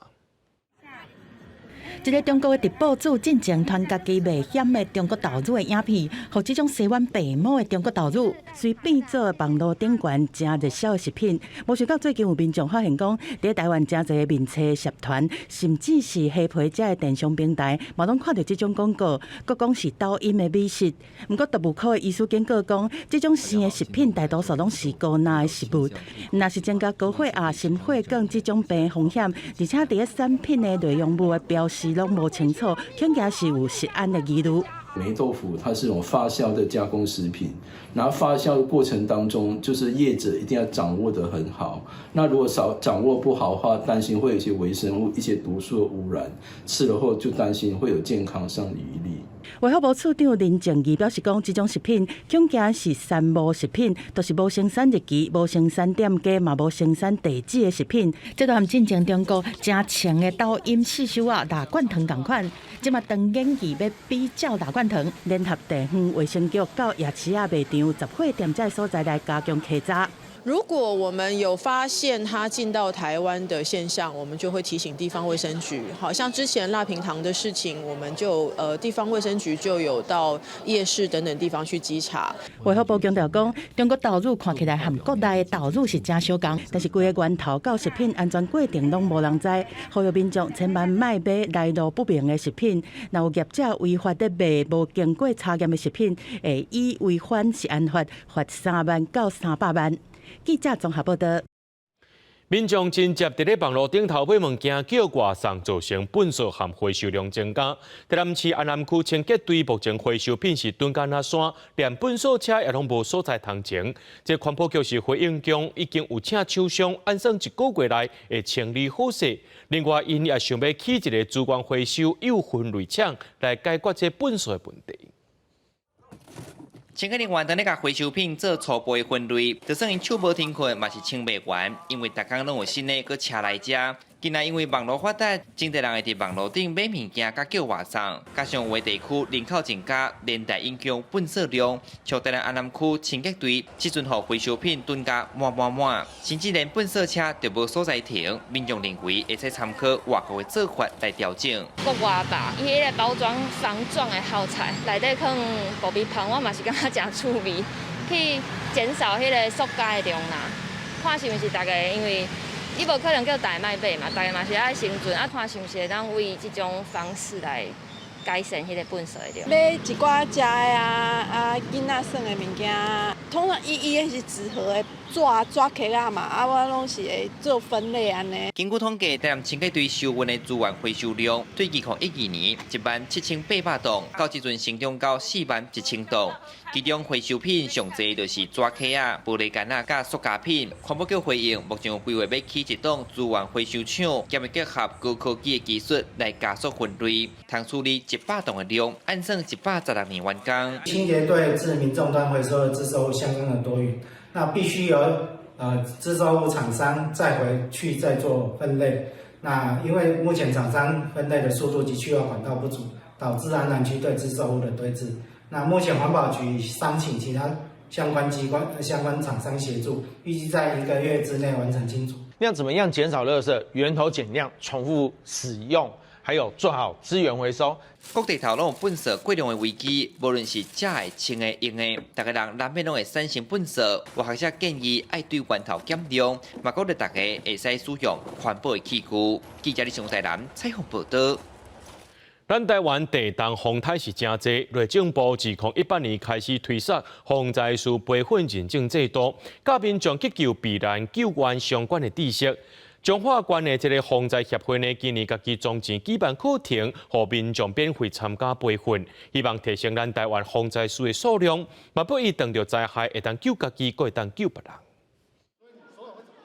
一个中国的直播主进前传家己卖险的中国豆乳的影片，互这种洗碗白毛的中国豆乳，随变做网络顶悬真热销的食品。无想到最近有民众发现讲，伫台湾真侪面册社团，甚至是黑皮这的电商平台，嘛拢看到这种广告，佮讲是抖音的美食。不过动物科的医师警告讲，这种生的食品大多数拢是高钠的食物，若是增加高血压、心血管这种病风险，而且伫咧产品的内容物的标示拢无清楚，恐惊是有食安的疑虑。霉豆腐它是一种发酵的加工食品，然后发酵的过程当中，就是业者一定要掌握得很好。那如果掌握不好的话，担心会有一些微生物、一些毒素的污染，吃了后就担心会有健康上的疑虑。卫福部处长林正义表示讲，这种食品恐惊是三无食品，就是无生产日期、无生产店家，嘛无生产地址的食品。这都和进前中国正强的抖音四手啊大罐头同款。即嘛当演技要比较大罐头，联合地方卫生局到夜市啊卖场、集会店这所在来加强稽查。如果我们有发现它进到台湾的现象，我们就会提醒地方卫生局。好像之前辣平糖的事情，我们就地方卫生局就有到夜市等等地方去稽查。卫福部强调讲，中国豆乳看起来和国内的豆乳是真相同，但是规个源头到食品安全过程拢无人知，呼吁民众千万莫买来路不明的食品。若有业者违法的卖无经过查验的食品，会以违反食安法罚3万到300万。记者综合报道。民众真接伫咧网络顶头买物件叫外送，造成粪扫和回收量增加。台南市安南区清洁队目前回收品是蹲干那山，连粪扫车也拢无所在通前。这环保局是回应讲，已经有请厂商按算1个月内会清理好势。另外，因也想要起一个资源回收有分类厂来解决这粪扫的问题。清洁人员等咧甲回收品做初步的分类，就算因手无停困，嘛是清袂完，因为逐工拢有新的搁车来遮。今仔因为网络发达，真侪人会伫网络顶买物件，甲叫外送，加上有的地区人口增加，连带影响粪扫量。像台南安南区清洁队，即阵互回收品囤甲满，甚至连粪扫车都无所在停。民众认为会使参考外国的做法来调整。国外吧，伊迄个包装防撞的耗材，内底放爆米香，我嘛是感觉真趣味，去减少迄个塑胶的量啦。看是毋是大家因为。你无可能叫大家卖买嘛，大家嘛是爱生存，看是毋是会当为这种方式来改善迄个粪扫的。买一寡食的囡仔耍的物件，通常伊的是纸盒的纸壳啊嘛，我拢是会做分类安尼。根据统计，台南清洁队收运的资源回收量，对2012年17800吨，到即阵成长到41000吨。其中回收品上侪就是纸壳啊、玻璃杆啊、甲塑胶品。环保局回应，目前有规划要起一栋资源回收厂，兼会结合高科技的技术来加速分类，通处理100吨的量，按算116名员工。清洁队至民众端回收的制售物相当的多元，那必须由制售物厂商再回去再做分类。那因为目前厂商分类的速度及去化管道不足，导致安南区对制售物的堆置。那目前环保局商请其他相关机关、相关厂商协助，预计在1个月之内完成清除。那怎么样减少垃圾、源头减量、重复使用，还有做好资源回收？各地头拢有粪扫过量的危机，无论是食的、清的、用的，大家人难免拢会产生粪扫。有学者建议爱对源头减量，嘛鼓励大家会使使用环保的器具。记者李上台南采访报道。咱台湾地动风台是真济，内政部自2018年开始推出防灾事备份认证制度，甲民众急救避难救援相关的知识。彰化县的这个防灾协会呢，今年家己总钱举办课程，让民众免费参加备份，希望提升咱台湾防灾士的数量，嘛不伊遇到灾害会当救家己，阁会当救别人。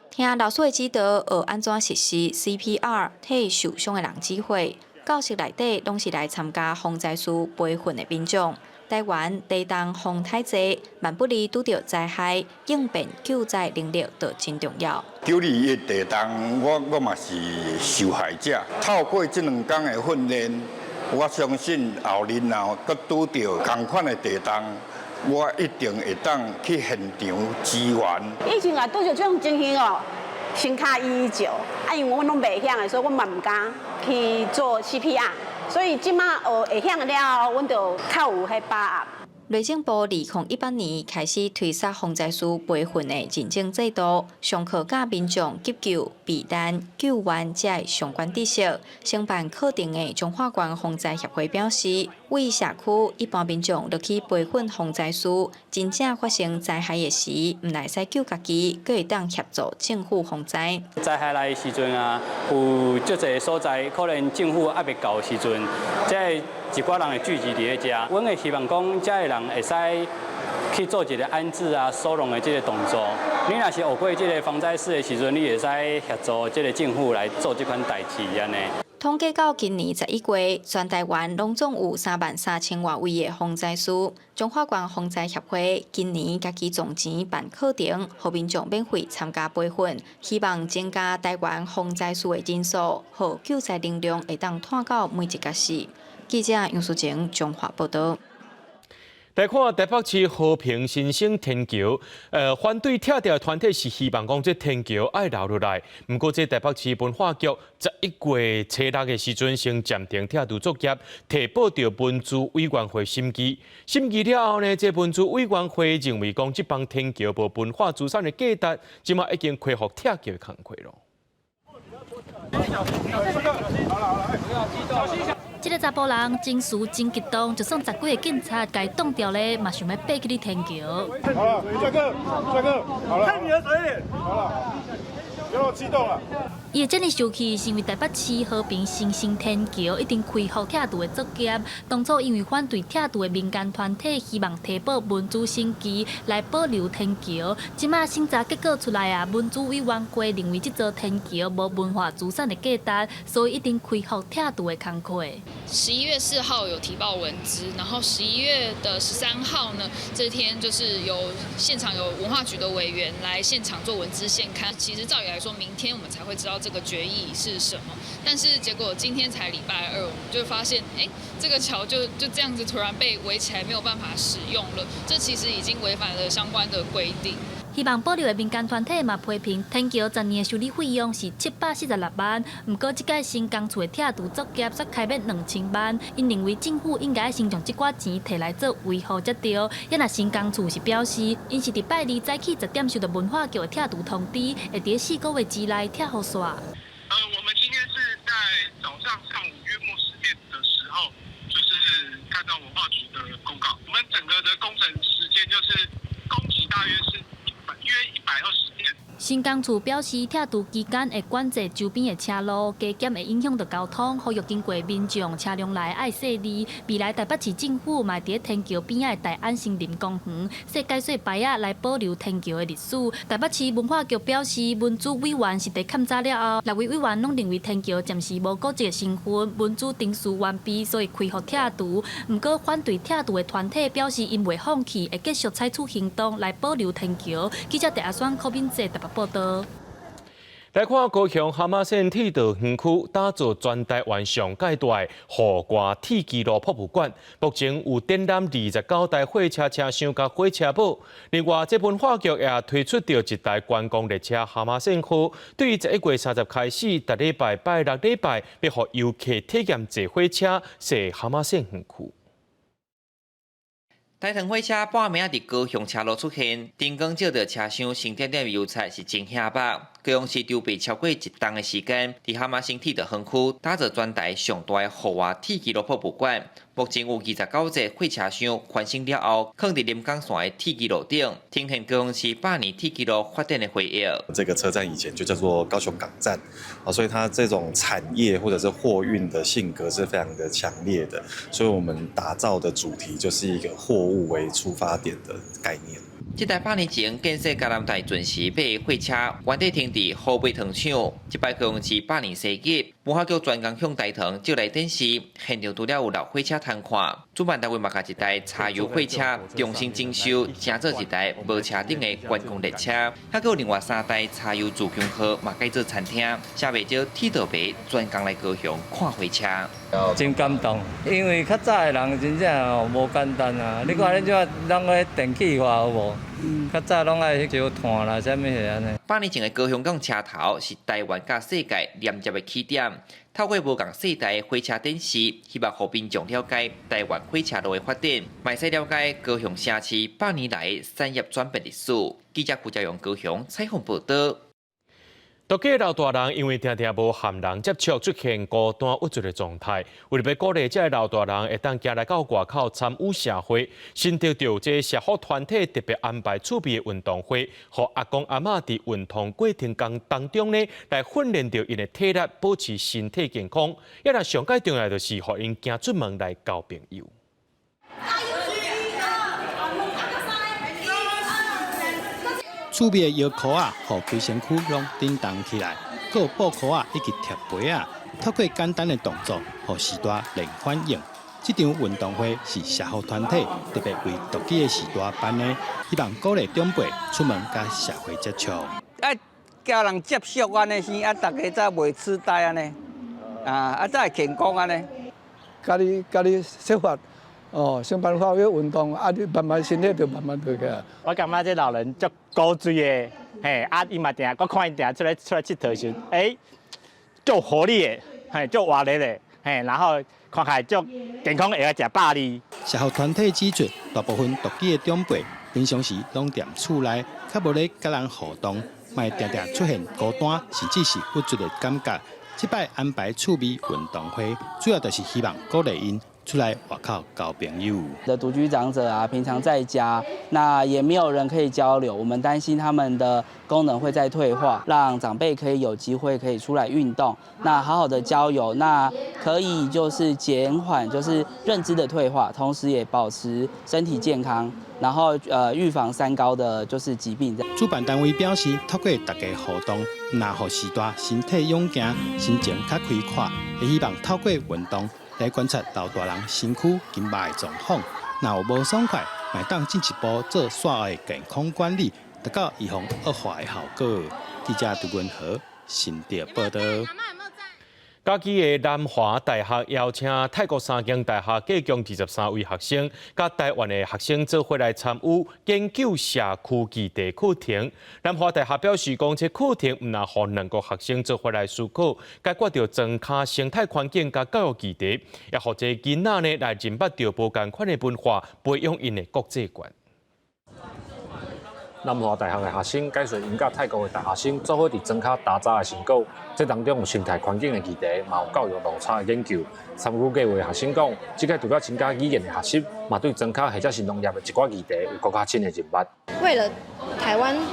听老师的指导，学安怎实施 CPR 替受伤的人指挥。教室内底拢是来参加防灾士备份的民众。台湾地动风台济，万不离拄到灾害，应变救灾能力就真重要。92的地动，我嘛是受害者。透过这2天的训练，我相信后日后搁拄到同款的地动，我一定会当去现场支援。以前啊，拄着这种情形哦，心卡依依旧，因为我拢袂晓的，所以我嘛唔敢去做 CPR。所以即马会晓了，阮就较有迄把握。内政部2018年开始推出防灾士备份的认证制度，上课教民众急救、避难、救援这相关知识。承办课程的彰化县防灾协会表示，为社区一般民众落去备份防灾士，真正发生灾害的时，唔来使救家己，佫会当协助政府防灾。灾害来的时阵啊，有足侪所在可能政府还未到的时阵，一寡人会聚集伫咧遮，阮会希望讲，遮个人会使去做一个安置啊、收容的这个动作。你若是学过这个防灾士的时阵，你会使协助这个政府来做这款代志安尼。统计到今年11月，全台湾拢总有33000多位的防灾士。彰化县防灾协会今年家己总钱办课程，让民众免费参加备份，希望增加台湾防灾士的人数，和救灾能量会当拖到每一个市。记者杨淑晴彰化报道。来看台北市和平新生天桥，反对拆掉的团体是希望讲这天桥爱留落来。不过，这台北市文化局11月初6的时阵，先暂停拆除作业，提报到文资委员会审议。审议了后呢，这文资委员会认为讲这帮天桥无文化资产的价值，即马已经恢复拆桥的工作了。这个查甫人情绪真激动，就算10几个警察甲伊挡掉咧，嘛想要爬起哩天桥。好了，帅哥，好了，看你的嘴脸，好了，不要激动了。伊会这么生气，是因为台北市和平新生天桥已经恢复拆除的作业。当初因为反对拆除的民间团体希望提报文资审议来保留天桥，即马审查结果出来啊，文资委员会认为这座天桥无文化资产的价值，所以一定恢复拆除的工作。11月4号有提报文资，然后11月的13号呢，这天就是现场有文化局的委员来现场做文资现刊。其实照理来说，明天我们才会知道这个决议是什么，但是结果今天才礼拜2，我们就发现，这个桥就这样子突然被围起来，没有办法使用了。这其实已经违反了相关的规定。希望保留的民间团体嘛批评天桥10年的修理费用是746万，不过这届新工厝的拆除作业却开免2000万，因认为政府应该先将这寡钱摕来做维护才对。也若新工厝是表示，因是礼拜2早起10点收到文化局的拆除通知，会在4个月之内拆好煞。我们今天是在早上上午约莫10点的时候，就是按照文化局的公告，我们整个的工程时间就是工期大约是约120天。新工处表示，拆除期间会管制周边的车路，加减会影响到交通，呼吁经过民众车辆内爱细腻。未来台北市政府嘛伫天桥边仔的大安森林公园设解说牌仔来保留天桥的历史。台北市文化局表示，文主委员是伫勘查了后，6位委员拢认为天桥暂时无国籍的身份，文主定序完毕，所以开放拆除。不过，反对拆除的团体表示，因未放弃，会继续采取行动来保留天桥。记者第阿选柯敏哲台北报道。来看高雄蛤蟆县铁道园区打造全台湾上界大的户外铁基路博物馆，目前有展览29台火车车厢甲火车堡。另外，这文化局也推出着一台观光列车蛤蟆线区，对于11月30开始，逐礼拜拜6礼拜，要互游客体验坐火车坐蛤蟆线园区。台糖火车半暝伫高雄车路出现，灯光照着车厢新点点油彩是真显白。高雄市筹备超过1冬的时间，伫蛤蟆新铁道园区打造全台上大的户外铁基路博物馆。目前有29节火车厢翻新了后，放伫临港线的铁基路顶，呈现高雄市100年铁基路发展的回忆。这个车站以前就叫做高雄港站，所以它这种产业或者是货运的性格是非常的强烈的，所以我们打造的主题就是一个货物为出发点的概念。这台8年前建设嘉南台准时买的火车，原地停伫后备糖厂。这摆高雄市100年生日，文化局专工向台糖借来展示，现场除了有老火车通看，主办单位嘛甲一台柴油火车重新征收，成做一台无车顶的观光列车。还有另外3台柴油自强号嘛改做餐厅，下袂少铁道迷专工来高雄看火车。真感动，因为较早的人真正无简单啊！你看恁这人个电气化有无？较早拢爱烧炭啦，啥物是安尼。8年前的高雄港车头是台湾甲世界连接的起点，透过无共世代的火车展示，希望互民众了解台湾火车路的发展，嘛使了解高雄城市100年来的产业转变历史。记者胡家勇高雄采访报道。多个老大人因为常常无和人接触，出现孤单无助的状态。为了要鼓励这些老大人会当行来到外口参与社会，新得到这社福团体特别安排储备的运动会，和阿公阿嬷伫运动过程当中呢，来训练着因的体力，保持身体健康。也若上界重要就是，互因行出门来交朋友。厝边的摇裤啊，互规身躯拢振动起来；还有布裤啊，以及贴背啊，透过简单的动作，互时代练反应。这场运动会是社福团体特别为独居的时代办的，希望鼓励长辈出门甲社会接触。叫人接触安尼先，大家才袂痴呆安尼，才会健康安尼。家己设法。想办法要运动，你慢慢身体就慢慢好起来。我感觉这老人足高追的，伊嘛定，我看伊定出来佚佗时，足活力的，足活力的，然后看起来足健康，会食饱哩。社福团体指出，大部分独居的长辈，平常时拢踮厝内，较无咧甲人互动，卖常常出现孤单，甚至是不足的感觉。这摆安排趣味运动会，主要就是希望鼓励因出来外口交朋友。的独居长者啊，平常在家，那也没有人可以交流，我们担心他们的功能会在退化，让长辈可以有机会可以出来运动，那好好的交友，那可以就是减缓就是认知的退化，同时也保持身体健康，然后预防3高的就是疾病。主办单位表示，透过大家互动，那互时代身体勇行，心情较开阔，也希望透过运动来观察老大人身躯经脉的状况，若有无爽快，卖当进一步做线下的健康管理，达到预防恶化的效果。记者杜文和新竹报道。嘉义的南华大学邀请泰国三间大学计共23位学生，甲台湾的学生做伙来参与研究社区基地课程。南华大学表示，讲这课程唔能互两国学生做伙来思考，解决着增加生态环境甲教育基地，也互这囡仔呢来认捌着无共款的文化，培养因的国际观。南华大学的学生介绍因甲泰国的大学生做伙伫庄脚打杂的成果，这当中有生态环境的议题，嘛有教育落差的研究。参与计划的学生讲，即个除了增加语言的学习，嘛对庄脚或者是农业的一寡议题有更加深的认识。为了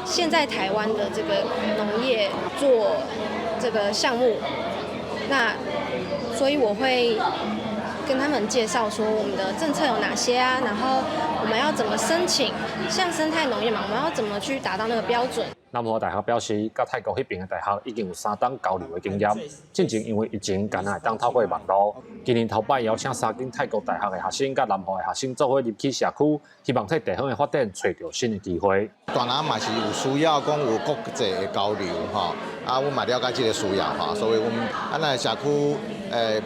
现在台湾的这个农业做这个项目，那所以我会跟他们介绍说我们的政策有哪些啊，然后我们要怎么申请，像生态农业嘛，我们要怎么去达到那个标准。南华大学表示，甲泰国迄边的大学已经有3档交流的经验。进前因为疫情，干那会当透过网络。今年头摆邀请3间泰国大学的学生甲南华的学生做伙入去社区，希望替地方的发展找到新的机会。大人嘛是有需要讲有国际的交流吼，啊，阮嘛了解这个需要吼，所以阮咱来社区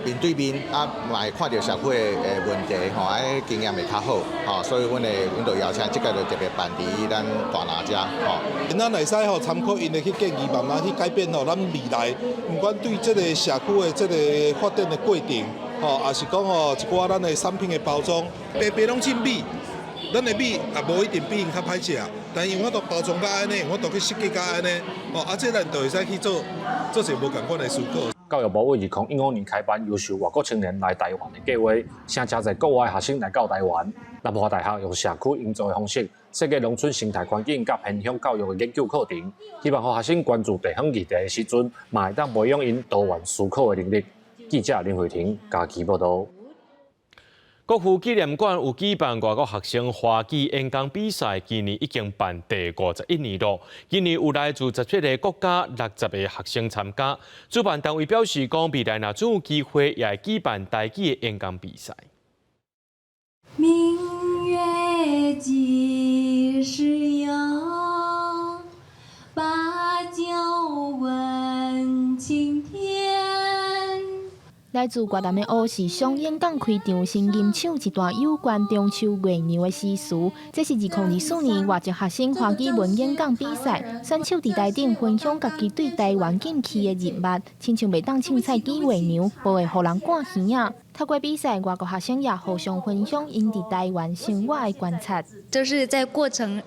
面对面啊，嘛会看到社区的问题吼，经验会较好吼，所以阮就邀请这个就特别办伫咱大人遮吼。咱会使吼参考因的去建议，慢慢去改变吼，咱未来不管对这个社区的这个发展的过程，吼，也是讲吼一寡咱的产品的包装，白白拢真美。咱的米也无一定比因较歹食，但因为我都包装甲安尼，我都去设计甲安尼，哦，啊，这咱就会使去做一无共款的思考。教育部为2015年开办优秀外国青年来台湾的计划，请真侪国外学生来到台湾。南华大学用社区营造的方式，设计农村生态环境甲偏乡教育的研究课程，希望让学生关注地方议题的时阵，嘛会当培养因多元思考的能力。记者林慧婷家己报道。国父纪念馆有举办外国学生花季演讲比赛，今年已经办第51年了。今年有来自17个国家60个学生参加。主办单位表示，讲未来若总有机会，也会举办台语的演讲比赛。明月几时有？把酒问青天。来自越南的乌氏乡演讲开场，先吟唱一段有关中秋月娘的诗词。这是2024年外籍学生华语文演讲比赛，选手伫台顶分享家己对台湾近期的认识，亲像袂当凊彩记月娘，无会互人赶耳啊。透过比赛，外国学生也互相分享因伫台湾生活的观察。就是在过程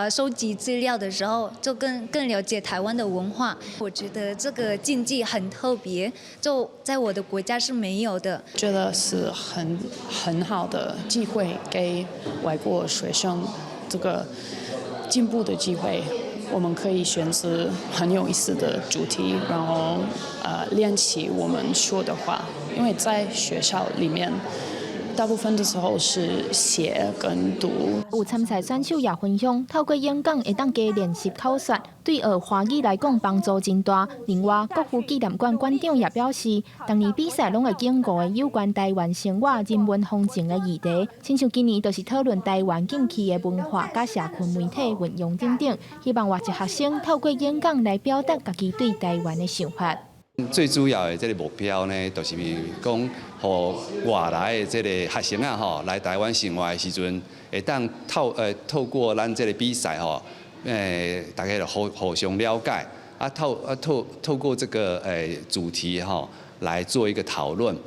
收集资料的时候，就更了解台湾的文化。我觉得这个竞技很特别，就在我的国家是没有的。觉得是很好的机会，给外国学生这个进步的机会。我们可以选择很有意思的主题，然后练习我们说的话。因为在学校里面，大部分的时候是写跟读。有参赛选手也分享，透过演讲会当加练习口说，对学华语来讲帮助真大。另外，国父纪念馆馆长也表示，当年比赛拢会经过有关台湾生活、人文风情的议题，亲像今年就是讨论台湾近期的文化、甲社群媒体运用等等，希望外籍学生透过演讲来表达家己对台湾的想法。最主要的这个目标呢，就是讲，互外来的这个学生啊，吼，来台湾生活的时阵，会当透过咱这个比赛吼，大家就互相了解，透过这个主题吼，来做一个讨论，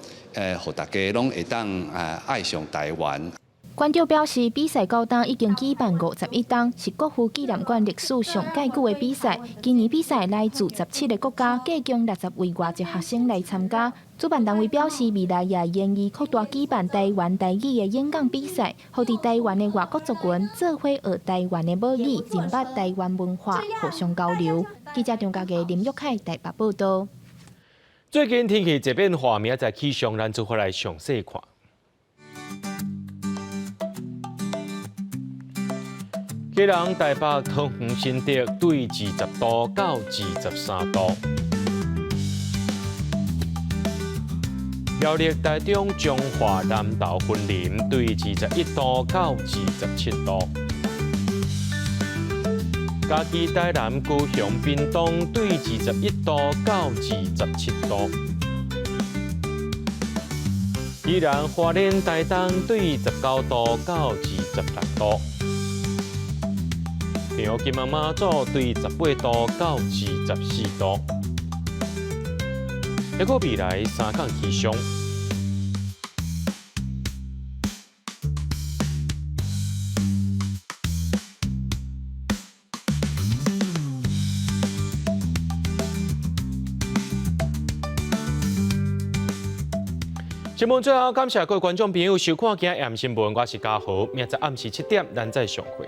互大家拢会当爱上台湾。馆长表示，比赛到今已经举办51档，是国父纪念馆历史上介久的比赛。今年比赛来自17个国家，计共60位外籍学生来参加。主办单位表示，未来也愿意扩大举办台湾台语的演讲比赛，互伫台湾的外国族群做伙学台湾的母语，认捌台湾文化，互相交流。记者张家嘅林玉凯台北报道。最近天气一变化，明仔载气象咱做回来详细看。基隆、台北、桃园、新竹对20度到23度；苗栗、台中、彰化、南投、云林对21度到27度；嘉义、台南、高雄、屏东对21度到27度；宜兰、花莲、台东对19度到26度。苗金马祖对18度到24度。结果未来3天气象。新闻最后，感谢各位观众朋友收看今日暗新闻，我是嘉豪，明仔暗时7点咱再相会。